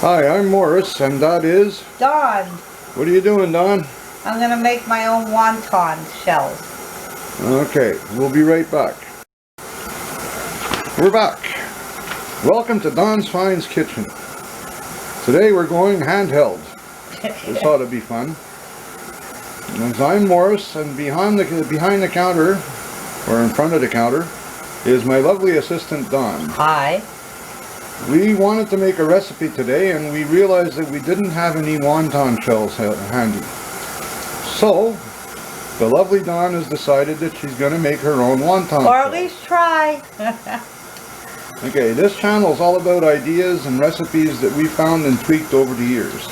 Hi, I'm Morris, and that is... Dawn. What are you doing, Don? I'm going to make my own wonton shells. Okay, we'll be right back. We're back. Welcome to Don's Finds Kitchen. Today we're going handheld. This ought to be fun. And I'm Morris, and behind the counter, or in front of the counter, is my lovely assistant, Dawn. Hi. We wanted to make a recipe today, and we realized that we didn't have any wonton shells handy. So, the lovely Dawn has decided that she's going to make her own wonton Or at shells. least try. Okay, this channel is all about ideas and recipes that we found and tweaked over the years.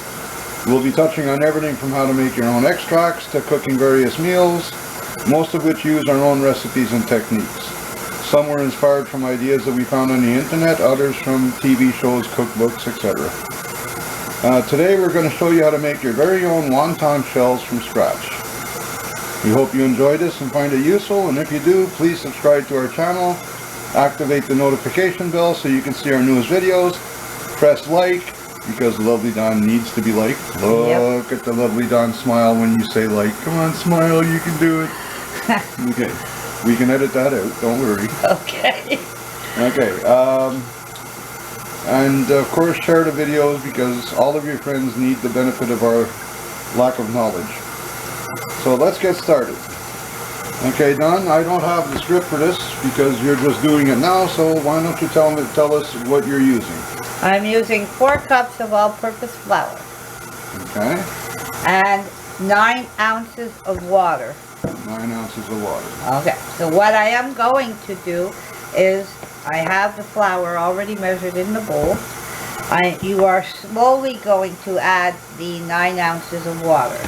We'll be touching on everything from how to make your own extracts to cooking various meals, most of which use our own recipes and techniques. Some were inspired from ideas that we found on the internet, others from TV shows, cookbooks, etc. Today we're going to show you how to make your very own wonton shells from scratch. We hope you enjoy this and find it useful, and if you do, please subscribe to our channel, activate the notification bell so you can see our newest videos, press like, because the lovely Dawn needs to be liked. Look at the lovely Dawn smile when you say like. Come on, smile, you can do it. Okay. We can edit that out, don't worry. Okay. Okay, and of course share the videos because all of your friends need the benefit of our lack of knowledge. So let's get started. Okay, Dawn, I don't have the script for this because you're just doing it now, so why don't you tell us what you're using? I'm using 4 cups of all-purpose flour. Okay. And 9 ounces of water. 9 ounces of water. Okay, so what I am going to do is I have the flour already measured in the bowl. You are slowly going to add the 9 ounces of water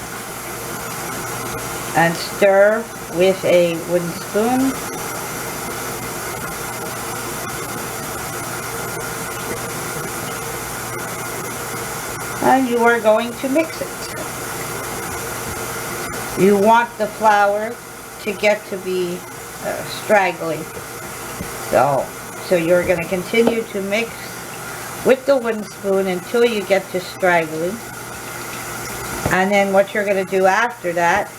and stir with a wooden spoon. And you are going to mix it. You want the flour to get to be scraggly. So you're going to continue to mix with the wooden spoon until you get to scraggly. And then what you're going to do after that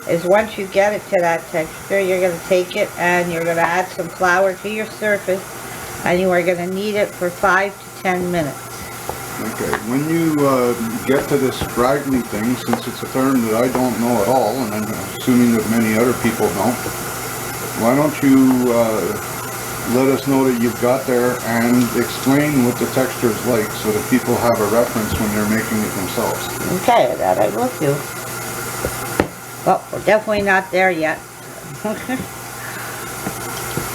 is once you get it to that texture, you're going to take it and you're going to add some flour to your surface, and you are going to knead it for 5 to 10 minutes. Okay, when you get to this scraggly thing, since it's a term that I don't know at all, and I'm assuming that many other people don't, why don't you let us know that you've got there and explain what the texture is like so that people have a reference when they're making it themselves. Okay, that I will do. Well, we're definitely not there yet.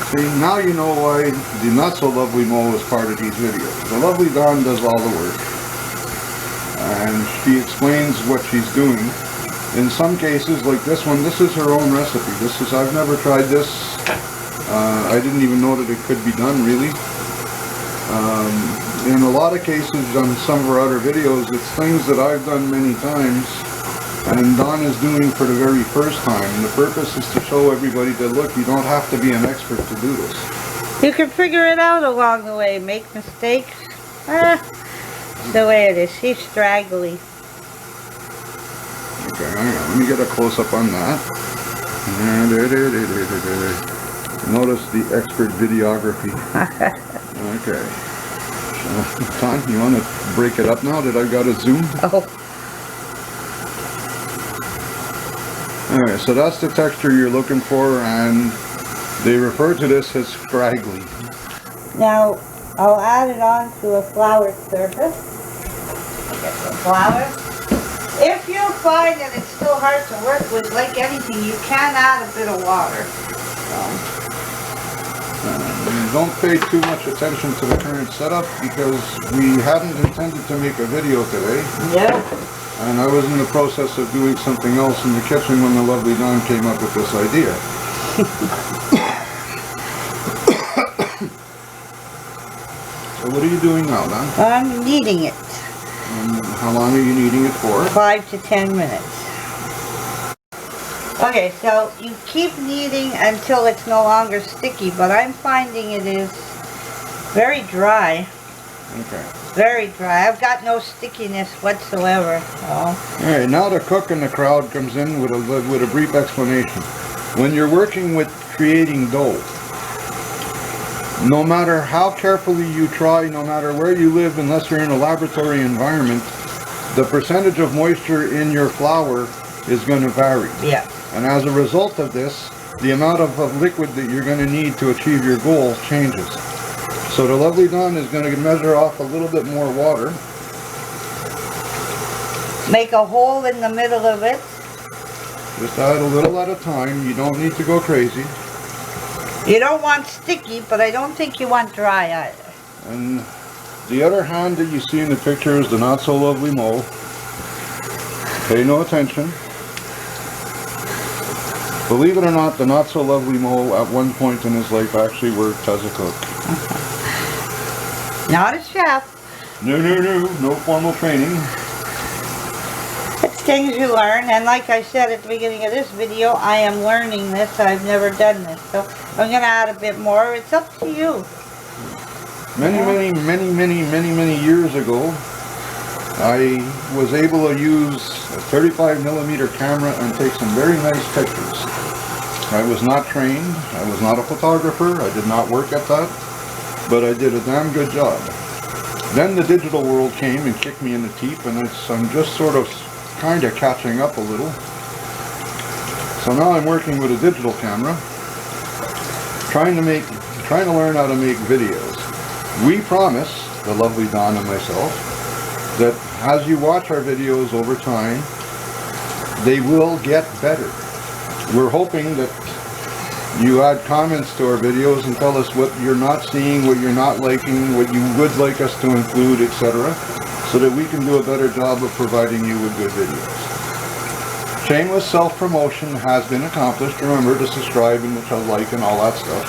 See, now you know why the not-so-lovely Mo is part of these videos. The lovely Dawn does all the work, and she explains what she's doing. In some cases, like this one, this is her own recipe. I've never tried this. I didn't even know that it could be done, really. In a lot of cases, on some of our other videos, it's things that I've done many times, and Dawn is doing for the very first time. And the purpose is to show everybody that, look, you don't have to be an expert to do this. You can figure it out along the way. Make mistakes. It's the way it is. She's straggly. Okay, hang on. Let me get a close-up on that. Notice the expert videography. Okay. Dawn, you want to break it up now that I've got a zoom? Oh. Alright, so that's the texture you're looking for, and they refer to this as scraggly. Now, I'll add it onto a floured surface. Get some flour. If you find that it's still hard to work with, like anything, you can add a bit of water. Don't pay too much attention to the current setup because we hadn't intended to make a video today. Yep. And I was in the process of doing something else in the kitchen when the lovely Dawn came up with this idea. So what are you doing now, Dawn? I'm kneading it. How long are you kneading it for? 5 to 10 minutes. Okay, so you keep kneading until it's no longer sticky, but I'm finding it is very dry. Okay. Very dry. I've got no stickiness whatsoever. Oh. Alright, now the cook in the crowd comes in with a brief explanation. When you're working with creating dough, no matter how carefully you try, no matter where you live, unless you're in a laboratory environment, the percentage of moisture in your flour is going to vary. Yeah. And as a result of this, the amount of liquid that you're going to need to achieve your goal changes. So the Lovely Dawn is going to measure off a little bit more water. Make a hole in the middle of it. Just add a little at a time. You don't need to go crazy. You don't want sticky, but I don't think you want dry either. And the other hand that you see in the picture is the not so lovely mole. Pay no attention. Believe it or not, the not so lovely mole at one point in his life actually worked as a cook. Not a chef. No formal training. It's things you learn, and like I said at the beginning of this video, I am learning this. I've never done this, so I'm going to add a bit more. It's up to you. Many years ago, I was able to use a 35mm camera and take some very nice pictures. I was not trained, I was not a photographer, I did not work at that, but I did a damn good job. Then the digital world came and kicked me in the teeth, and I'm just sort of kind of catching up a little. So now I'm working with a digital camera, trying to learn how to make videos. We promise, the Lovely Dawn and myself, that as you watch our videos over time, they will get better. We're hoping that you add comments to our videos and tell us what you're not seeing, what you're not liking, what you would like us to include, etc., so that we can do a better job of providing you with good videos. Shameless self-promotion has been accomplished. Remember to subscribe and to like and all that stuff.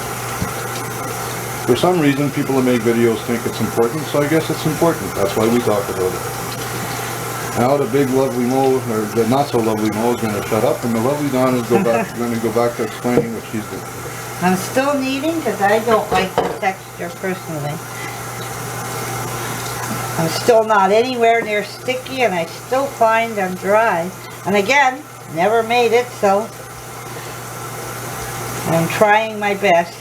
For some reason, people that make videos think it's important, so I guess it's important. That's why we talk about it. Now the big lovely mole, or the not so lovely mole, is going to shut up, and the Lovely Dawn is going to go back to explaining what she's doing. I'm still kneading because I don't like the texture personally. I'm still not anywhere near sticky, and I still find I'm dry. And again, never made it, so I'm trying my best.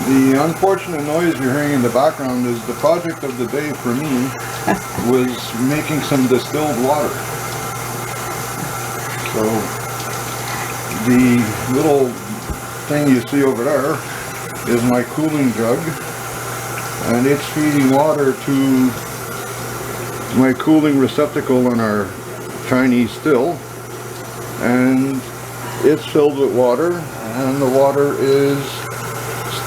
The unfortunate noise you're hearing in the background is the project of the day for me was making some distilled water. So the little thing you see over there is my cooling jug, and it's feeding water to my cooling receptacle on our Chinese still, and it's filled with water, and the water is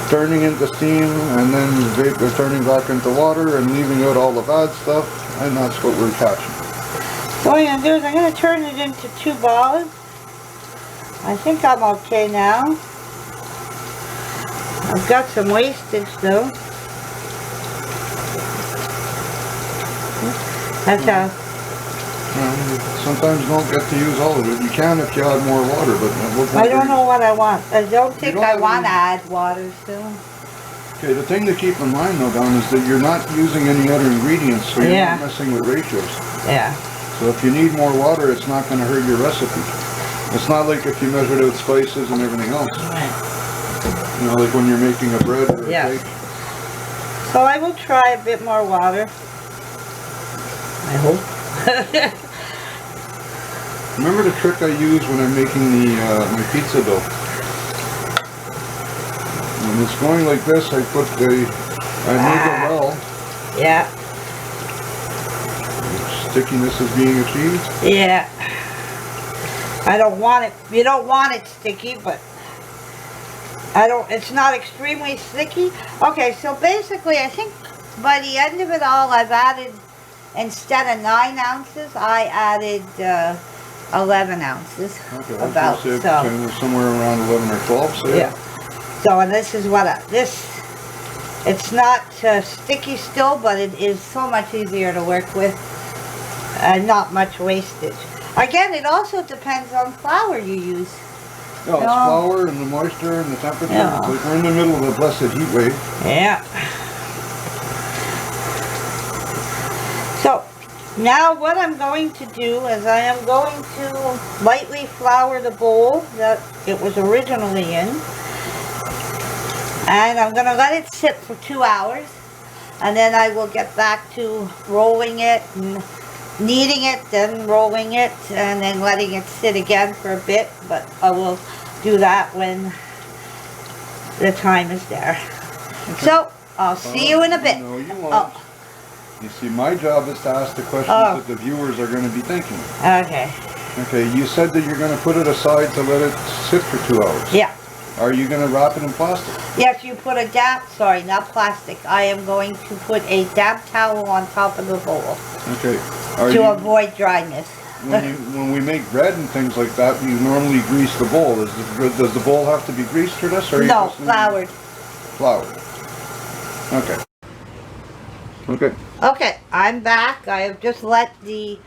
turning into steam, and then vapor turning back into water and leaving out all the bad stuff, and that's what we're catching. What I'm going to do is I'm going to turn it into 2 balls. I think I'm okay now. I've got some wastage though. That's how. Sometimes you don't get to use all of it. You can if you add more water, but I don't know what I want. I don't think I want to add water still. Okay, the thing to keep in mind though, Don, is that you're not using any other ingredients, so you're not messing with ratios. Yeah. So if you need more water, it's not going to hurt your recipe. It's not like if you measured out spices and everything else. Right. You know, like when you're making a bread or a cake. So I will try a bit more water. I hope. Remember the trick I use when I'm making my pizza dough? When it's going like this, I make it well. Yeah. Stickiness is being achieved. Yeah. I don't want it. You don't want it sticky, but it's not extremely sticky. Okay, so basically I think by the end of it all, I've added, instead of 9 ounces, I added 11 ounces. Okay, about, so somewhere around 11 or 12. So yeah. So and this is what it's not sticky still, but it is so much easier to work with. Not much wastage. Again, it also depends on flour you use. Yeah, it's flour and the moisture and the temperature. Yeah. It's like we're in the middle of a blessed heat wave. Yeah. So, now what I'm going to do is I am going to lightly flour the bowl that it was originally in. And I'm going to let it sit for 2 hours. And then I will get back to rolling it and kneading it, then rolling it, and then letting it sit again for a bit. But I will do that when the time is there. Okay. So, I'll see you in a bit. No, you won't. You see, my job is to ask the questions that the viewers are going to be thinking. Okay. Okay, you said that you're going to put it aside to let it sit for 2 hours. Yeah. Are you going to wrap it in plastic? Yes, you put a damp, sorry, not plastic. I am going to put a damp towel on top of the bowl. Okay. To avoid dryness. When we make bread and things like that, you normally grease the bowl. Does the bowl have to be greased for this? Or No, floured. Floured. Okay. Okay. Okay, I'm back. I have just let the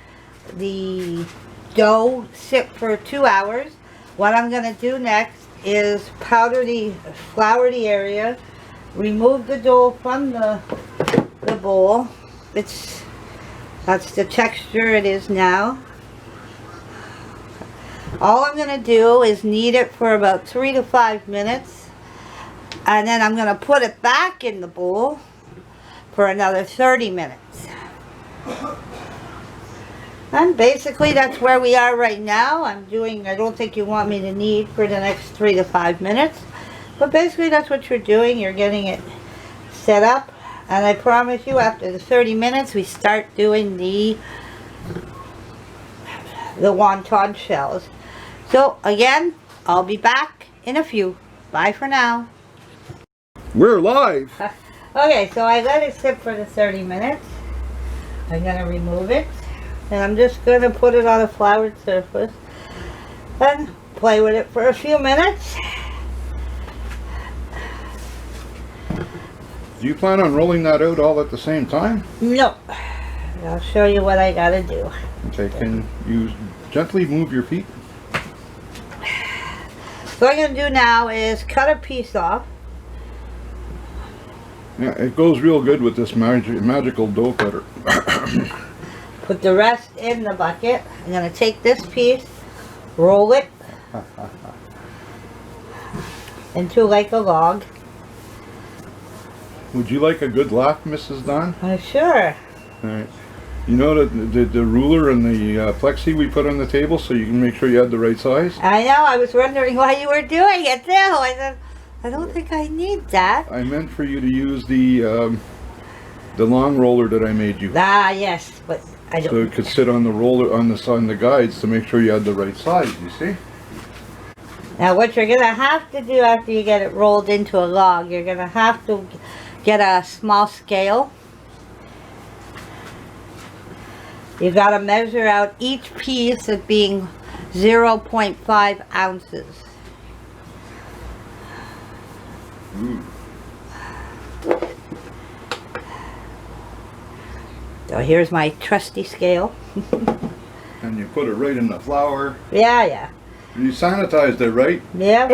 dough sit for 2 hours. What I'm going to do next is flour the area, remove the dough from the bowl. That's the texture it is now. All I'm going to do is knead it for about 3 to 5 minutes, and then I'm going to put it back in the bowl for another 30 minutes. And basically that's where we are right now. I don't think you want me to knead for the next 3 to 5 minutes. But basically that's what you're doing. You're getting it set up. And I promise you after the 30 minutes we start doing the wonton shells. So again, I'll be back in a few. Bye for now. We're live. Okay, so I let it sit for the 30 minutes. I'm going to remove it. And I'm just going to put it on a floured surface. And play with it for a few minutes. Do you plan on rolling that out all at the same time? No. I'll show you what I got to do. Okay, can you gently move your feet? So what I'm going to do now is cut a piece off. Yeah, it goes real good with this magical dough cutter. Put the rest in the bucket. I'm going to take this piece, roll it into like a log. Would you like a good laugh, Mrs. Don? Sure. Alright. You know the ruler and the plexi we put on the table so you can make sure you had the right size? I know. I was wondering why you were doing it too. I said, I don't think I need that. I meant for you to use the long roller that I made you. Ah, yes, but I don't. So it could sit on the roller on the guides to make sure you had the right size. You see? Now, what you're gonna have to do after you get it rolled into a log, you're gonna have to get a small scale. You gotta measure out each piece as being 0.5 ounces. So here's my trusty scale. And you put it right in the flour. Yeah, yeah. You sanitized it, right? Yeah.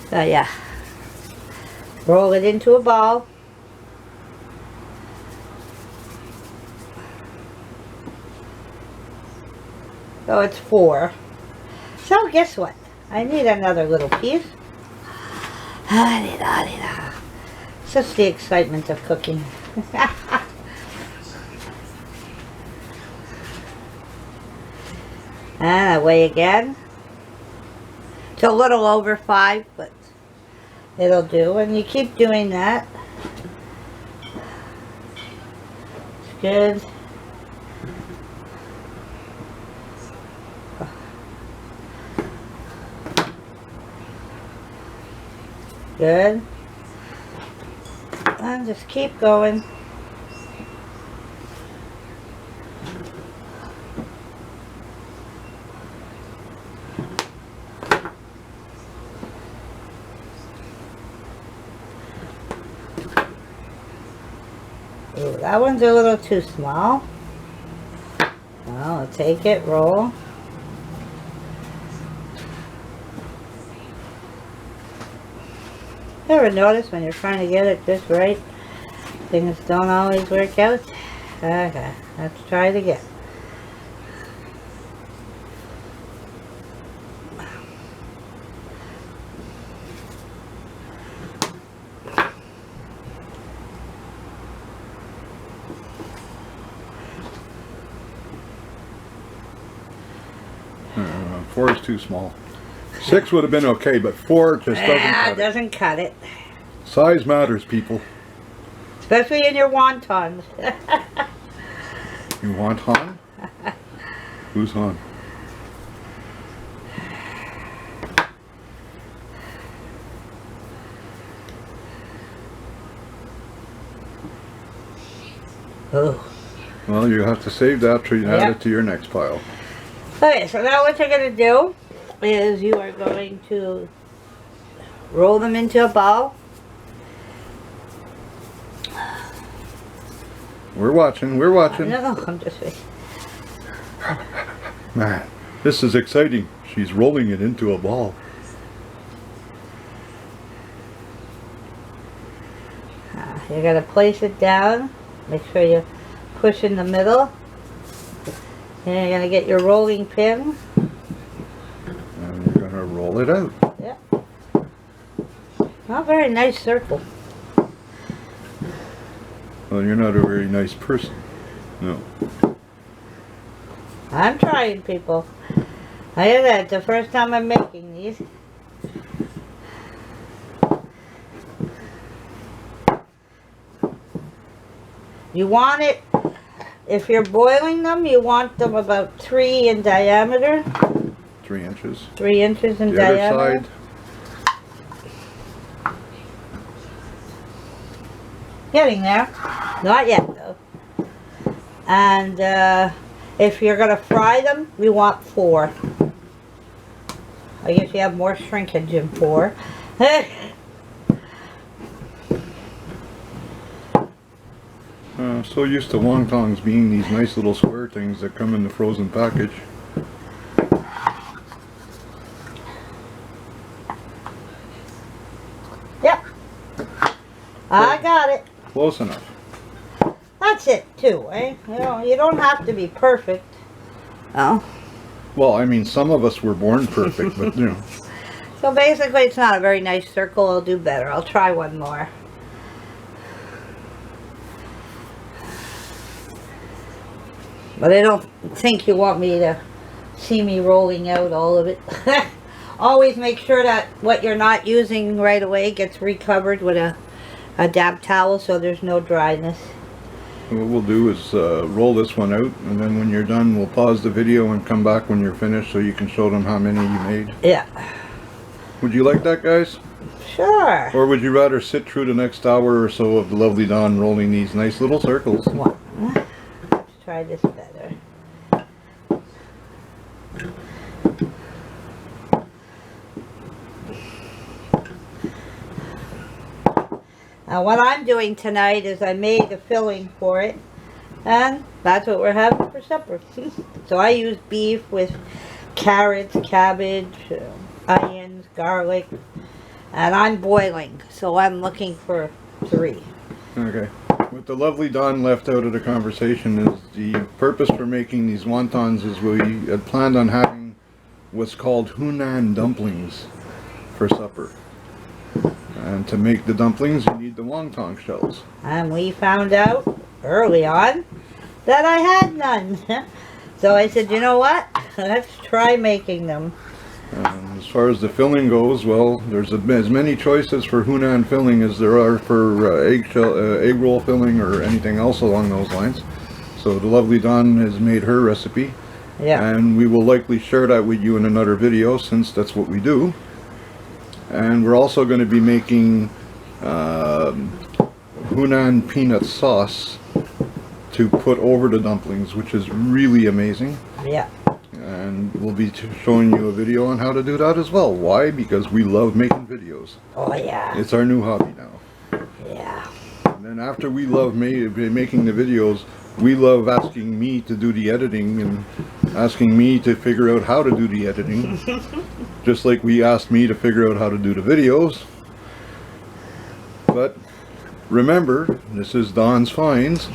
So yeah. Roll it into a ball. So it's 4. So guess what? I need another little piece. Such the excitement of cooking. And away again. It's a little over 5, but it'll do. And you keep doing that. It's good. Good. And just keep going. that one's a little too small. I'll take it, roll. Ever notice when you're trying to get it just right, things don't always work out? Okay, let's try it again. Four is too small. 6 would have been okay, but 4 just doesn't cut it. Size matters, people. Especially in your wontons. You want Han? Who's Han? Oh. Well, you have to save that to add it to your next pile. Okay, so now what you're going to do is you are going to roll them into a ball. We're watching, we're watching. No, I'm just waiting. Man, this is exciting. She's rolling it into a ball. You're going to place it down. Make sure you push in the middle. And you're going to get your rolling pin. And you're going to roll it out. Yep. Not a very nice circle. Well, you're not a very nice person. No. I'm trying, people. I hear that the first time I'm making these. You want it, if you're boiling them, you want them about 3 in diameter. 3 inches. 3 inches in the diameter. Other side. Getting there. Not yet, though. And if you're going to fry them, we want 4. I guess you have more shrinkage in 4. So used to wontons being these nice little square things that come in the frozen package. Yep. I got it. Close enough. That's it, too, eh? You don't have to be perfect. Oh. Well, I mean, some of us were born perfect, but you know. So basically, it's not a very nice circle. I'll do better. I'll try one more. But I don't think you want me to see me rolling out all of it. Always make sure that what you're not using right away gets recovered with a damp towel so there's no dryness. What we'll do is roll this one out, and then when you're done, we'll pause the video and come back when you're finished so you can show them how many you made. Yeah. Would you like that, guys? Sure. Or would you rather sit through the next hour or so of the lovely Dawn rolling these nice little circles? One. Let's try this better. Now what I'm doing tonight is I made the filling for it, and that's what we're having for supper. So I use beef with carrots, cabbage, onions, garlic, and I'm boiling, so I'm looking for 3. Okay. What the lovely Dawn left out of the conversation is the purpose for making these wontons is we had planned on having what's called Hunan dumplings for supper. And to make the dumplings, you need the wonton shells. And we found out early on that I had none. So I said, you know what? Let's try making them. As far as the filling goes, well, there's as many choices for Hunan filling as there are for egg roll filling or anything else along those lines. So the lovely Dawn has made her recipe. Yeah. And we will likely share that with you in another video, since that's what we do. And we're also going to be making Hunan peanut sauce to put over the dumplings, which is really amazing. Yeah. And we'll be showing you a video on how to do that as well. Why? Because we love making videos. Oh yeah. It's our new hobby now. Yeah. And And after we love making the videos, we love asking me to do the editing and asking me to figure out how to do the editing. Just like we asked me to figure out how to do the videos. But remember, this is Dawn's Finds.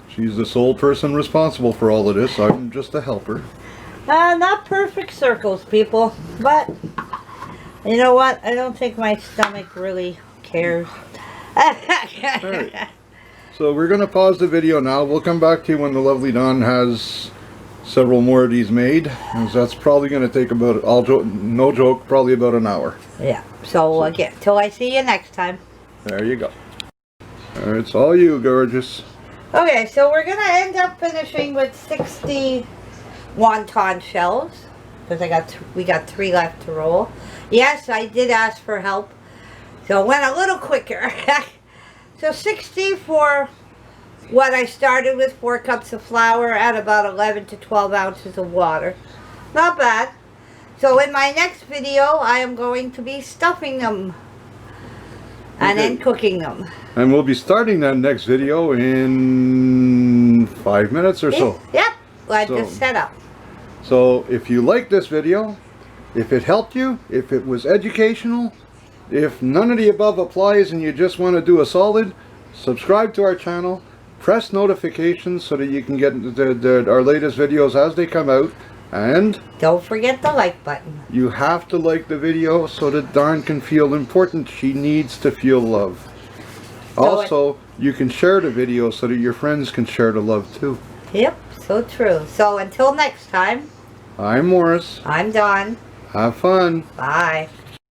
She's the sole person responsible for all of this. I'm just a helper. Not perfect circles, people, but you know what? I don't think my stomach really cares. Alright, so we're going to pause the video now. We'll come back to you when the lovely Dawn has several more of these made. That's probably going to take about, no joke, probably about an hour. Yeah, so again, till I see you next time. There you go. Alright, it's all you, gorgeous. Okay, so we're going to end up finishing with 60 wonton shells, because we got 3 left to roll. Yes, I did ask for help, so it went a little quicker. So 60 for what I started with, 4 cups of flour at about 11 to 12 ounces of water. Not bad. So in my next video, I am going to be stuffing them and then cooking them. And we'll be starting that next video in 5 minutes or so. Yep, I just set up. So if you like this video, if it helped you, if it was educational, if none of the above applies and you just want to do a solid, subscribe to our channel, press notifications so that you can get our latest videos as they come out, and don't forget the like button. You have to like the video so that Dawn can feel important. She needs to feel love. Also, you can share the video so that your friends can share the love too. Yep, so true. So until next time, I'm Morris. I'm Dawn. Have fun. Bye.